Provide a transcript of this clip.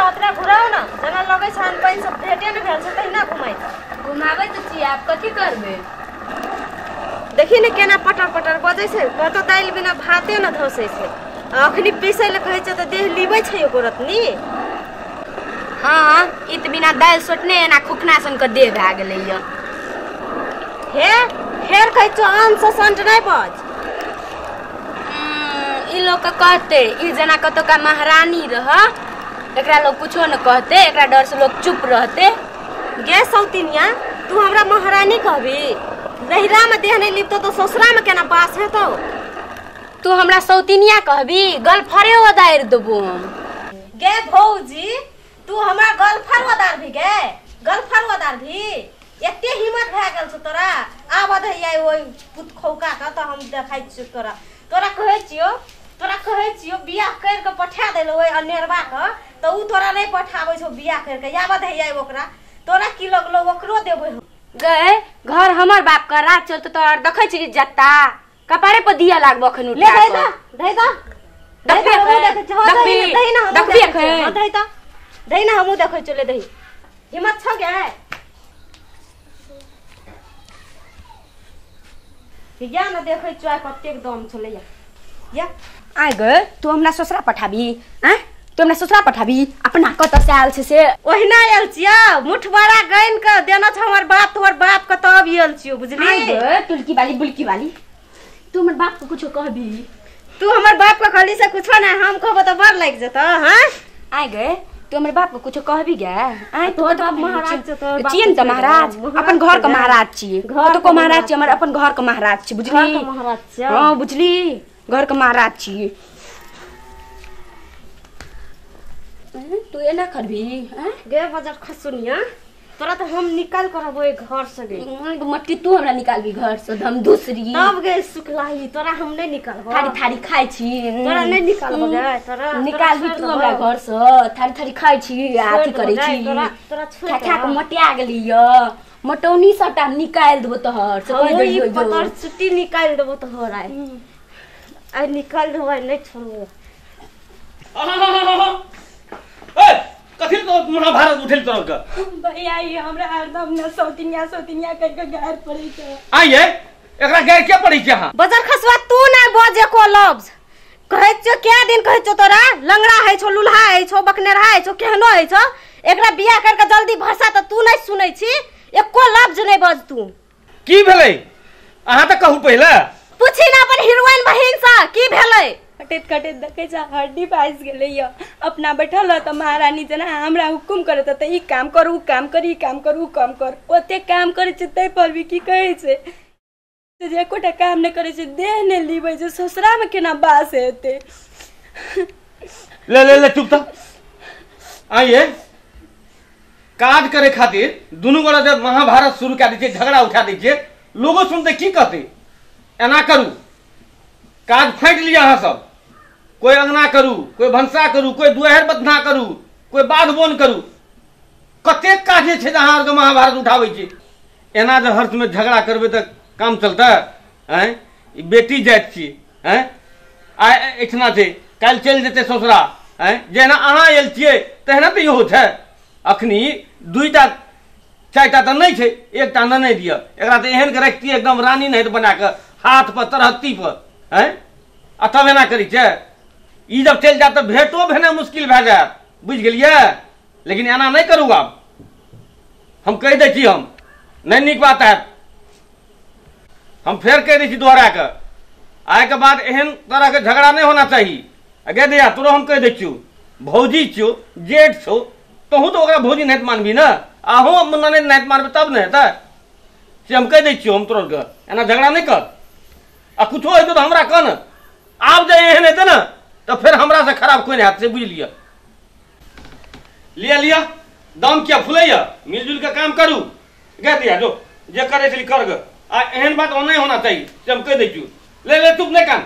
अतरा घुराओ ना जना लगे छान पाइन सब भेटे न भेल से तहिना घुमाई घुमावे तो छी आप कथी करबे देखी ने केना पटर पटर बजै छै कतो दाइल बिना भाते न धसै छै अखनी पीसै ले कहै छै त देह लीबै छै एको रत्नी हां इत बिना दाइल सोटने ना खुखना सन के देह भा गेलै य हे फेर कहै छ अन से संट नै बज ई लोग के कहते ई जना कतो का महारानी रह एकरा लोग कुछो न कहते एकरा डर से लोग चुप रहते गे सौतिनिया तू हमरा महारानी कहबी नहिरा में देह नहीं लिपतो तो ससुरा में केना बास हेतो तू हमरा सौतिनिया कहबी गलफरे ओदार देबो हम गे भौजी तू हमरा गलफर ओदार भी गे गलफर ओदार भी एते हिम्मत भए गेल छ तोरा आब दहिया ओइ पुत खौका का त हम देखाइ छी तोरा कहै छियो बियाह कर के पठा देलो ओइ अनेरवा क त उ तोरा नहीं पठाबै छौ बियाह कर के याब दहिया ओकरा तोरा की लगलो ओकरो देबै गए घर हमर बाप का रात चलत तो देखै छी जत्ता कपारे पर दिया लागबो अखन उठा ले दे दा दही ना हमू देखै चले दही हिम्मत छ गे या न देखै छ कतेक दम छले या आइ गए तू हमरा ससुरा पठाबी हैं तू हमरा ससुरा पठाबी अपना कत से आयल छै से ओहिना आयल छियो मुठबारा गइन के देना छ हमर बाप तोहर बाप के तब आयल छियो बुझली आइ गए तुलकी वाली बुलकी वाली तू हमर बाप को कुछो कहबी तू हमर बाप के कहली से कुछो ना हम कहबो त बर लाग जत हां आइ गए तू हमर बाप को कुछो कहबी गे आइ तोहर बाप महाराज छ तोहर बाप चिन त महाराज अपन घर के महाराज छी घर को महाराज छी हमर अपन घर के महाराज छी बुझली घर के महाराज छी हां बुझली घर के महाराज छी तू एना करबी हैं गे बजर खसुनिया तोरा तो हम निकाल करबो ए घर से गे मट्टी तू हमरा निकालबी घर से हम दूसरी तब गे सुखलाई तोरा हम नहीं निकालबो थारी थारी खाइ छी तोरा नहीं निकालबो गे तोरा निकालबी तू हमरा घर से थारी थारी खाइ छी आथी करै छी तोरा छोड़ खा के मटिया गेली य मटौनी सटा निकाल देबो तोहर से कोई दइयो पतर छुट्टी निकाल देबो तोहर आई निकाल देबो नहीं छोड़बो ए कथि तो महाभारत उठेल तोर का भैया ये हमरा हरदम न सौतिनिया कह के गार पड़ै छै आइए एकरा गार के पड़ै छै हां बजर खसवा तू नहीं बजे को लफ्ज कहै छ क्या दिन कहै छ तोरा लंगड़ा है छो लुल्हा है छो बकनेरा है छो केहनो है छो एकरा बियाह कर के जल्दी भरसा त तू नहीं सुनै छी एको लफ्ज नहीं बज तू की भेलै अहाँ त कहू पहिले पूछी ना अपन हीरोइन बहिन सा की भेलै कटेत देखे जा हड्डी पास गेले य अपना बैठल त महारानी जना हमरा हुकुम करत त ई काम कर उ काम कर ई काम कर उ काम कर ओते काम करे छै तै पर भी की कहै छै जे कोटा काम न करे छै देह ने लीबै जे ससुरा में केना बास हेते ले चुप त आइए काज करे खातिर दुनु गोरा जब महाभारत शुरू कर दै छै झगड़ा उठा दै छै लोगो सुनते की कहते एना करू काज फाइट लिया अहाँ सब कोई अंगना करू कोई भंसा करू कोई दुहर बदना करू कोई बाध बोन करू कते काजे छै अहाँ के महाभारत उठाबै छी एना जे हर्ष में झगड़ा करबै त काम चलता हैं ई बेटी जात छी हैं आ इतना छै काल चल जेते ससुरा हैं जेना अहाँ आयल छियै तेहना त इहो छै अखनी दुईटा चारिटा त नहीं छै एकटा न नहीं दिया एकरा त एहन के रखती एकदम रानी नहीं बना के हाथ पर तरहत्ती पर हैं आ तब एना करी छै ई जब चल जात त भेटो भेना मुश्किल भए जात बुझ गेलियै लेकिन एना नहीं करू आब हम कह दै छी हम नहीं नीक बात है हम फेर कह दै छी दोहरा के आइ के बाद एहन तरह के झगड़ा नहीं होना चाहिए अगे दिया तोरो हम कह दै छियो भौजी छियो जेठ छो तोहू तो ओकरा भौजी नहीं मानबी ना आहू नहीं मानबे तब न हेतै से हम कह दै छियो हम तोरो के एना झगड़ा नहीं कर आ कुछो हेतौ तो हमरा कह न आब जे एहन हेतै न तो फिर हमरा से खराब कोई नहीं हाथ से बुझ लिया दाम क्या फुलैया मिलजुल के काम करू गे दिया जो जे करे छली कर ग आ एहन बात नहीं होना चाहिए से हम कह दै छियो ले चुप नहीं कान